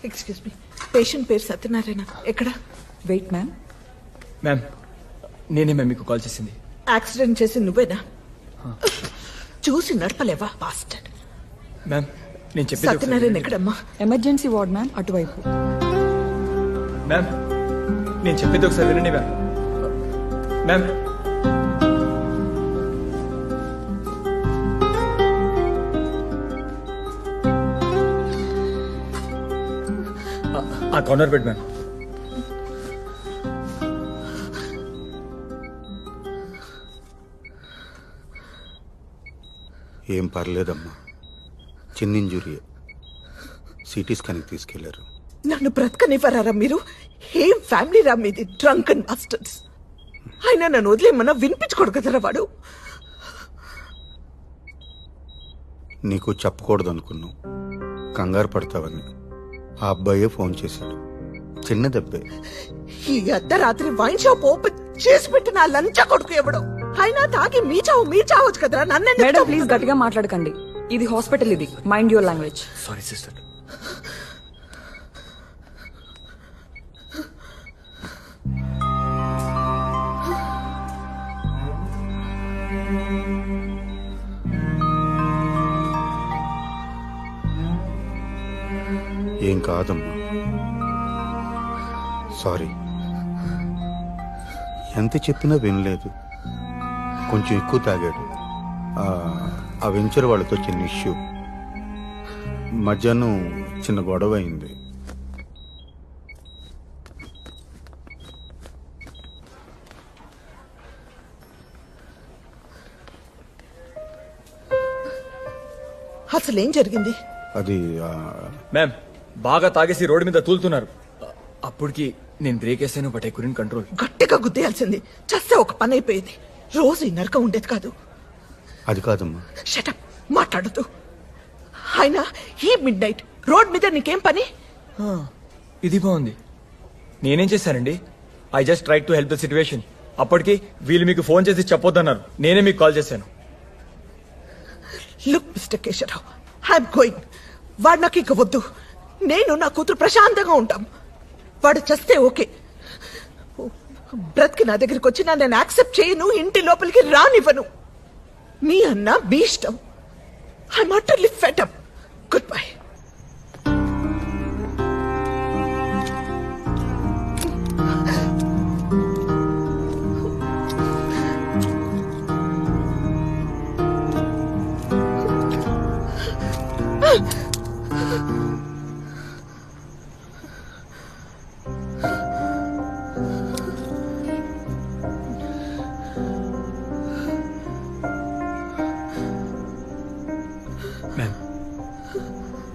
Excuse me, patient పేరు సత్యనారాయణ. ఎక్కడ? Wait ma'am. Ma'am నేనే మ్యామ్ మీకు కాల్ చేసింది. యాక్సిడెంట్ చేసి నువ్వేనా? చూసి నడపలేవా బాస్టర్డ్? మ్యామ్ నేను చెప్పేది ఒకసారి సత్యనారాయణ వినండి. ఎక్కడమ్మా? ఎమర్జెన్సీ వార్డ్ మ్యామ్, అటువైపు. మ్యామ్ నేను చెప్పేది ఒకసారి వినండి మ్యామ్. మ్యామ్ ఆ కార్నర్ బెడ్ మ్యామ్. ఏం పర్లేదమ్మా, చిన్న ఇంజురీ. సిటీ స్కాన్కి తీసుకెళ్లారు. నన్ను బ్రతకనివ్వరారా మీరు? ఏం ఫ్యామిలీ రా మీది? Drunk and bastards. అయినా నన్ను వదిలేమన్నా వినిపించుకోడు కదరా వాడు. నీకు చెప్పకూడదు అనుకున్నావు, కంగారు పడతావని. ఆ అబ్బాయే ఫోన్ చేశాడు. చిన్న దెబ్బే. ఈ అర్ధరాత్రి వైన్ షాప్ ఓపెన్ చేసి పెట్టిన ఆ లంచా కొడుకు ఎవడో. అయినా తాగి మీ చావచ్చు కదరా. మేడం ప్లీజ్ గట్టిగా మాట్లాడకండి. ఇది హాస్పిటల్, ఇది mind your language. Sorry sister. ఏం కాదమ్మా, సారీ. ఎంత చెప్పినా వినలేదు. కొంచెం ఎక్కువ తాగాడు. ఆ వెంచర్ వాళ్ళతో చిన్న ఇష్యూ. మధ్యాహ్నం చిన్న గొడవ అయింది. అసలేం జరిగింది? అది మ్యామ్ బాగా తాగేసి రోడ్డు మీద తూలుతున్నారు. అప్పటికి నేను బ్రేక్ వేసాను, బట్ ఐ కుడెంట్ కంట్రోల్. గట్టిగా గుద్దేయాల్సింది. చస్తే ఒక పని అయిపోయేది. రోజు ఈ నరకం ఉండేది కాదు. అది కాదమ్మా. షటప్, మాట్లాడదు. అయినా ఈ మిడ్ నైట్ రోడ్ మీద నీకేం పని? ఇది బాగుంది. నేనేం చేశానండి? I just try to help the situation. అప్పటికి వీళ్ళు మీకు ఫోన్ చేసి చెప్పొద్దన్నారు. నేనే మీకు కాల్ చేశాను. Look mister Keshavarao, I'm going. వాడు నాకు ఇక వద్దు. నేను నా కూతురు ప్రశాంతంగా ఉంటాం. వాడు చస్తే ఓకే. బ్రతికి నా దగ్గరికి వచ్చినా నేను యాక్సెప్ట్ చేయను. ఇంటి లోపలికి రానివ్వను. మీ అన్న మీ ఇష్టం. I'm utterly fed up. Good bye.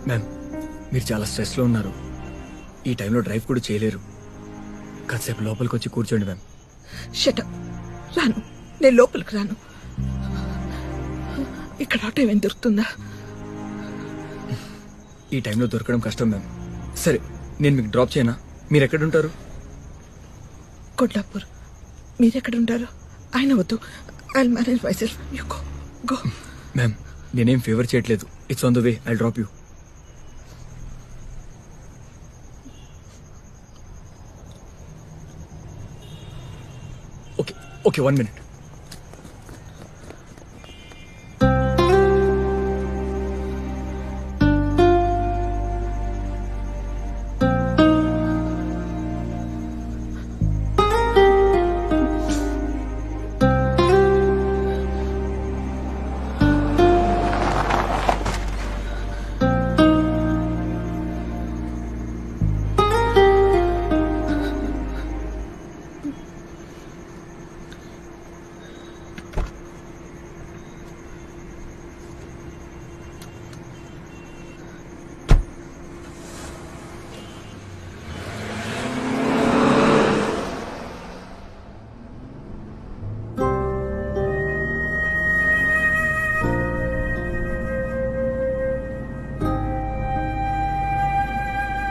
Ma'am మీరు చాలా స్ట్రెస్లో ఉన్నారు. ఈ టైంలో డ్రైవ్ కూడా చేయలేరు. కాసేపు లోపలికి వచ్చి కూర్చోండి మ్యామ్. షటప్. రాను, నేను లోపలికి రాను. ఇక్కడ ఆటో ఏమైనా దొరుకుతుందా? ఈ టైంలో దొరకడం కష్టం మ్యామ్. సరే నేను మీకు డ్రాప్ చేయనా? మీరు ఎక్కడుంటారు? కొల్లాపూర్. మీరెక్కడుంటారు? ఆయన వద్దు. I manage myself. You go go. Ma'am నేనేం ఫేవర్ చేయట్లేదు. It's on the way. I drop you. Okay okay, 1 minute.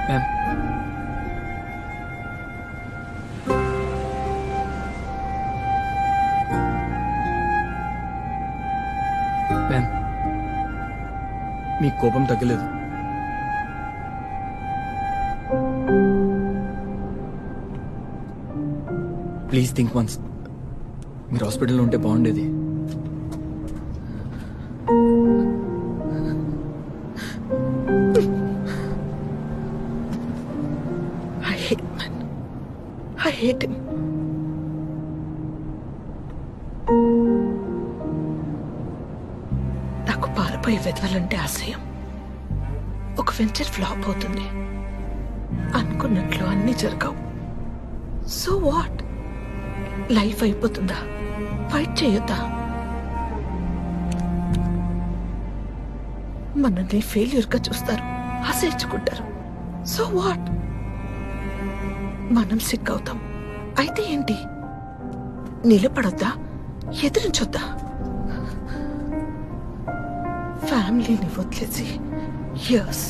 Ma'am ma'am మీ కోపం తగ్గలేదు. Please think once. మీరు హాస్పిటల్లో ఉంటే బాగుండేది. I hate man. I hate him. నాకు పారిపోయి వెదవాలంటే అసహ్యం. ఒక వెంచర్ ఫ్లాప్ అవుతుంది, అనుకున్నట్లు అన్ని జరగవు. So what? లైఫ్ అయిపోతుందా? ఫైట్ చేయొద్దా? మనల్ని ఫెయిల్యూర్ గా చూస్తారు, ఆశయించుకుంటారు. So what? మనం సిక్ అవుతాం, అయితే ఏంటి? నిలబడొద్దా? ఎదిరించొద్దా? ఫ్యామిలీని వదిలేసి ఇయర్స్,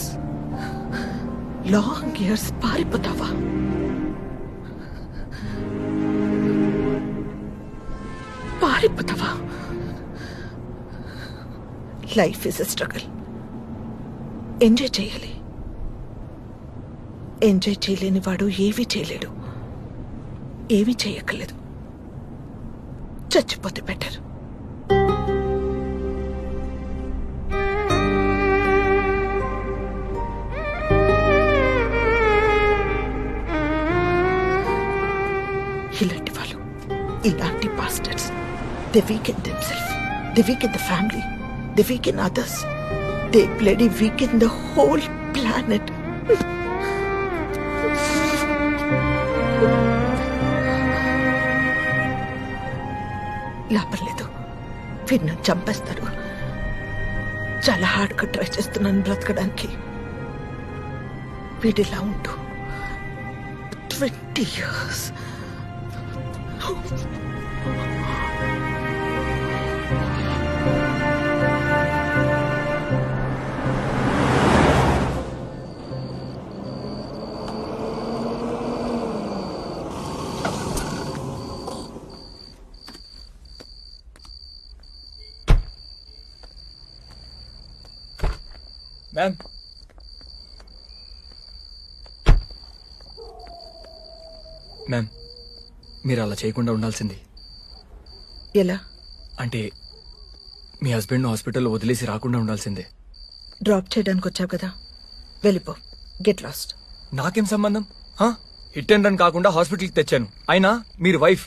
లాంగ్ ఇయర్స్ పారిపోతావా? పారిపోతావా? Life is a struggle. Enjoy చేయాలి. ఎంజాయ్ చేయలేని వాడు ఏమీ చేయలేడు. ఏమీ చేయక్కర్లేదు. చచ్చిపోతే బెటర్. ఇలాంటి వాళ్ళు, ఇలాంటి bastards, they weaken themselves, they weaken the family, they weaken others, they bloody weaken the whole planet. లాభం లేదు, వీడిని చంపేస్తారు. చాలా హార్డ్గా ట్రై చేస్తున్నాను బ్రతకడానికి. వీడిలా ఉంటూ 20 years. మ్యామ్, మ్యామ్, మీరు అలా చేయకుండా ఉండాల్సింది. ఎలా? అంటే మీ హస్బెండ్ హాస్పిటల్లో వదిలేసి రాకుండా ఉండాల్సిందే. డ్రాప్ చేయడానికి వచ్చావు కదా, వెళ్ళిపో. Get lost. నాకేం సంబంధం? హిట్ అండ్ రన్ కాకుండా హాస్పిటల్కి తెచ్చాను. అయినా మీరు వైఫ్.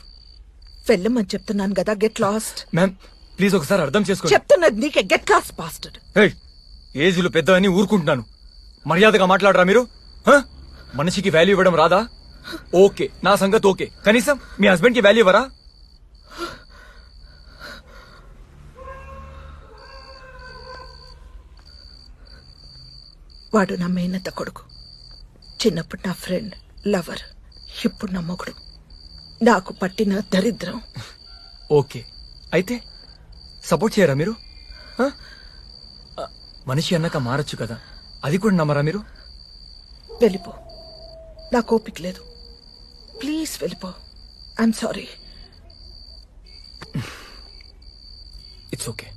వెళ్ళమని చెప్తున్నాను కదా, గెట్ లాస్ట్. మ్యామ్ ప్లీజ్ ఒకసారి అర్థం చేసుకోండి. చెప్తున్నది నీకే. Get lost bastard. ఏజ్లు పెద్ద అని ఊరుకుంటున్నాను. మర్యాదగా మాట్లాడరా మీరు? మనిషికి వాల్యూ ఇవ్వడం రాదా? ఓకే, నా సంగతి ఓకే. కనీసం మీ హస్బెండ్ కి వాల్యూ ఇవ్వరా? వాడు నా మేనత్త కొడుకు. చిన్నప్పుడు నా ఫ్రెండ్, లవర్, ఇప్పుడు నా మొగుడు. నాకు పట్టిన దరిద్రం. ఓకే, అయితే సపోర్ట్ చేయరా మీరు? మనిషి అన్నాక మారచ్చు కదా, అది కూడా నమ్మరా మీరు? వెళ్ళిపో, నాకు ఓపిక లేదు. ప్లీజ్ వెళ్ళిపో. I'm sorry. It's okay.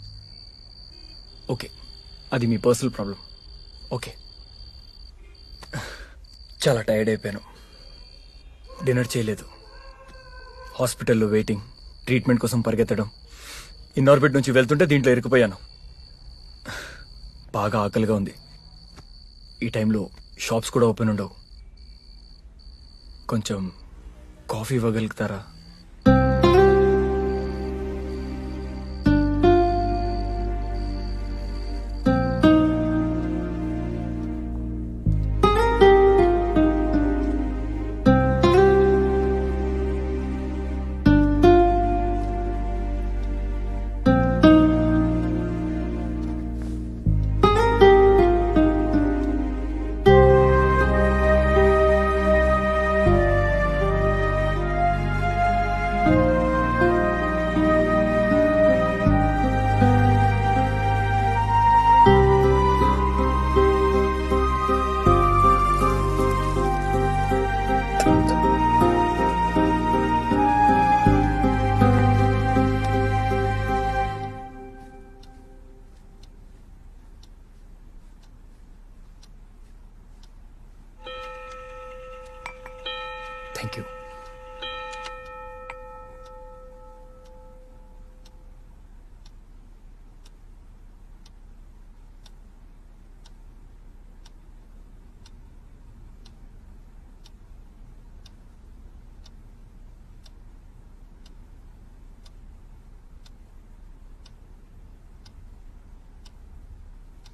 Okay, అది మీ పర్సనల్ ప్రాబ్లం. ఓకే, చాలా టైర్డ్ అయిపోయాను. డిన్నర్ చేయలేదు. హాస్పిటల్లో వెయిటింగ్, ట్రీట్మెంట్ కోసం పరిగెత్తడం. ఇన్నార్బిట్ నుంచి వెళ్తుంటే దీంట్లో ఇరుక్కుపోయాను. బాగా ఆకలిగా ఉంది. ఈ టైంలో షాప్స్ కూడా ఓపెన్ ఉండవు. కొంచెం కాఫీ ఇవ్వగలుగుతారా?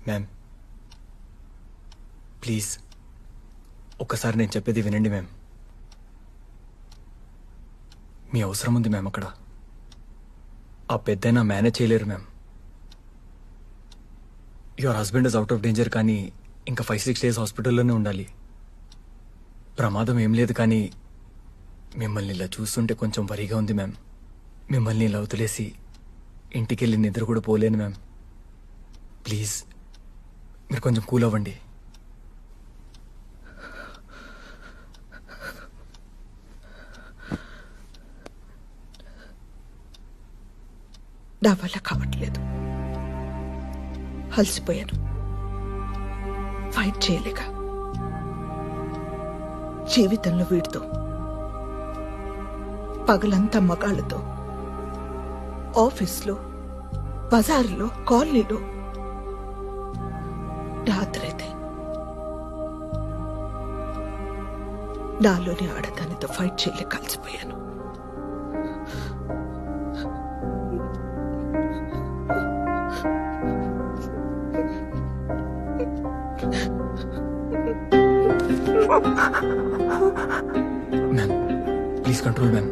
మ్యామ్ ప్లీజ్ ఒక్కసారి నేను చెప్పేది వినండి మ్యామ్. మీ అవసరం ఉంది మ్యామ్ అక్కడ. ఆ పెద్దయినా మేనేజ్ చేయలేరు ma'am. Your husband is out of danger, కానీ ఇంకా 5-6 days హాస్పిటల్లోనే ఉండాలి. ప్రమాదం ఏం లేదు, కానీ మిమ్మల్ని ఇలా చూస్తుంటే కొంచెం వరిగా ఉంది మ్యామ్. మిమ్మల్ని ఇలా వదిలేసి ఇంటికి వెళ్ళి నిద్ర కూడా పోలేను మ్యామ్. ప్లీజ్ మీరు కొంచెం కూల్ అవ్వండి. నా వల్ల కావట్లేదు. అలసిపోయాను. ఫైట్ చేయలేక జీవితంలో వీడితో పగలంతా మగాళ్ళతో, ఆఫీస్లో, బజార్లో, కాలనీలో, రాత్రైతే నాలోని ఆడదానితో ఫైట్ చేయలేక కలిసిపోయాను. Ma'am please control ma'am.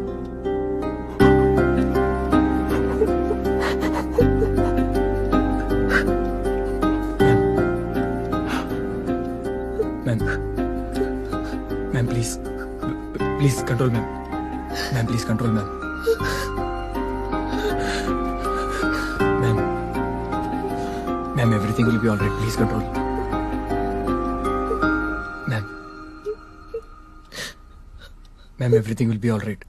Ma'am ma'am please please control ma'am. Ma'am please control ma'am. Ma'am ma'am everything will be all right. Please control ma'am. Ma'am everything will be all right.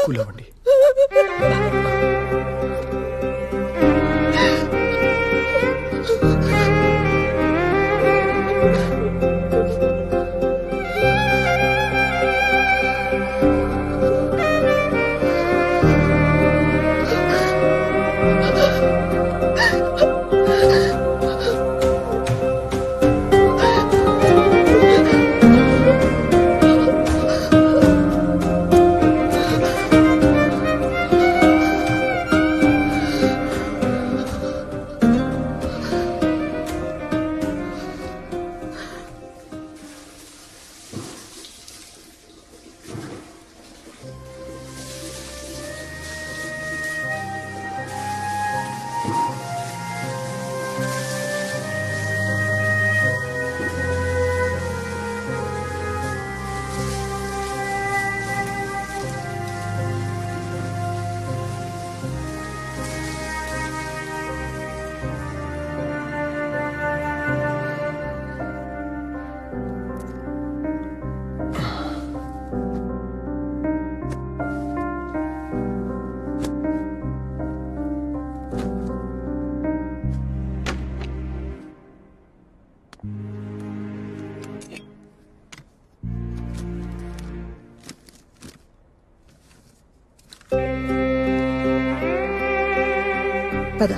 Cool అవ్వండి. పద.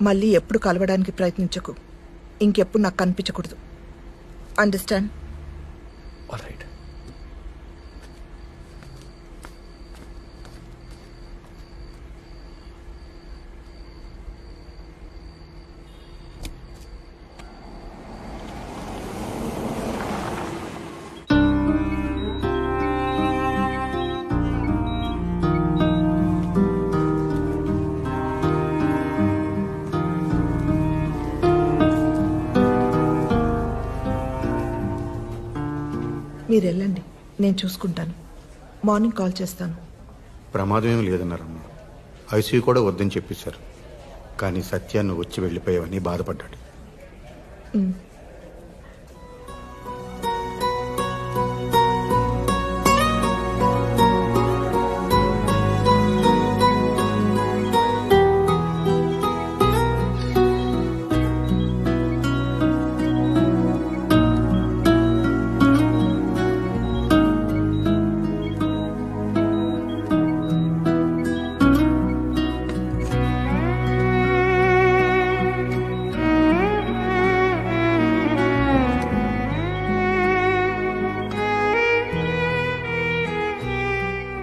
మళ్ళీ ఎప్పుడు కలవడానికి ప్రయత్నించకు. ఇంకెప్పుడు నాకు కనిపించకూడదు. Understand? All right. మీరు వెళ్ళండి, నేను చూసుకుంటాను. మార్నింగ్ కాల్ చేస్తాను. ప్రమాదం ఏమి లేదన్నారమ్మా. ఐసీయూ కూడా వద్దని చెప్పేశారు. కానీ సత్యాన్ని వచ్చి వెళ్ళిపోయావని బాధపడ్డాడు.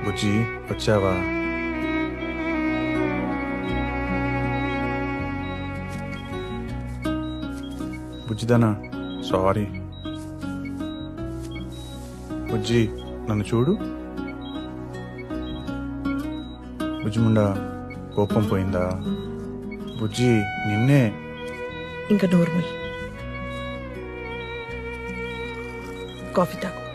బుజ్జి వచ్చావా? బుజ్జిదానా, సారీ. బుజ్జి నన్ను చూడు. బుజ్జిముండా కోపం పోయిందా? బుజ్జి నిన్నే. ఇంకా నోర్మల్. కాఫీ తాగు.